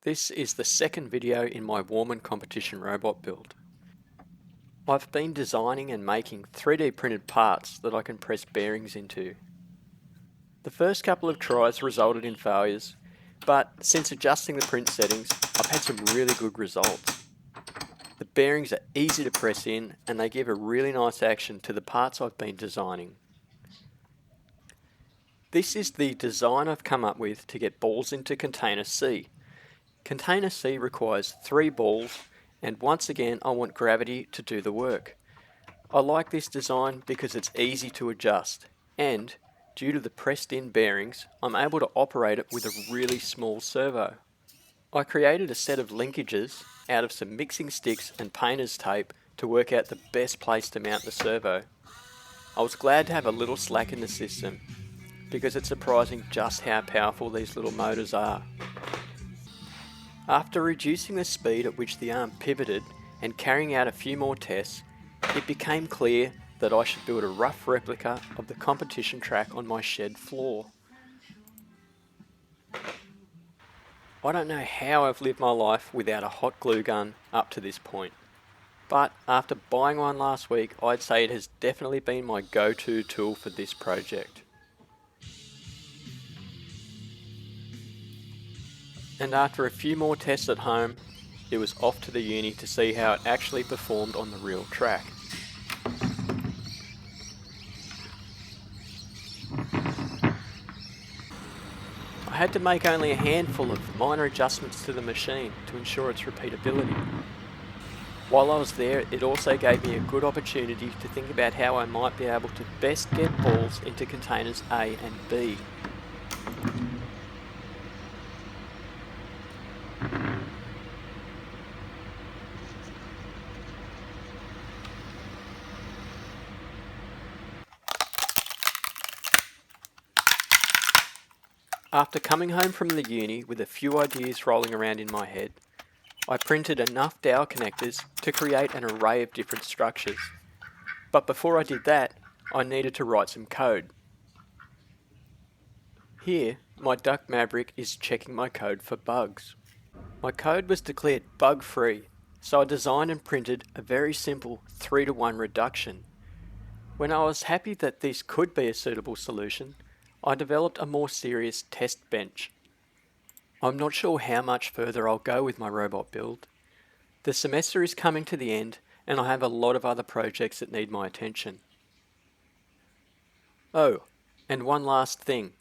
This is the second video in my Warman Competition robot build. I've been designing and making 3D printed parts that I can press bearings into. The first couple of tries resulted in failures, but since adjusting the print settings, I've had some really good results. The bearings are easy to press in and they give a really nice action to the parts I've been designing. This is the design I've come up with to get balls into Container C. Container C requires 3 balls, and once again I want gravity to do the work. I like this design because it's easy to adjust, and due to the pressed in bearings, I'm able to operate it with a really small servo. I created a set of linkages out of some mixing sticks and painter's tape to work out the best place to mount the servo. I was glad to have a little slack in the system, because it's surprising just how powerful these little motors are. After reducing the speed at which the arm pivoted and carrying out a few more tests, it became clear that I should build a rough replica of the competition track on my shed floor. I don't know how I've lived my life without a hot glue gun up to this point, but after buying one last week, I'd say it has definitely been my go-to tool for this project. And after a few more tests at home, it was off to the uni to see how it actually performed on the real track. I had to make only a handful of minor adjustments to the machine to ensure its repeatability. While I was there, it also gave me a good opportunity to think about how I might be able to best get balls into containers A and B. After coming home from the uni with a few ideas rolling around in my head, I printed enough dowel connectors to create an array of different structures. But before I did that, I needed to write some code. Here, my Duck Maverick is checking my code for bugs. My code was declared bug-free, so I designed and printed a very simple 3-to-1 reduction. When I was happy that this could be a suitable solution, I developed a more serious test bench. I'm not sure how much further I'll go with my robot build. The semester is coming to the end and I have a lot of other projects that need my attention. Oh, and one last thing.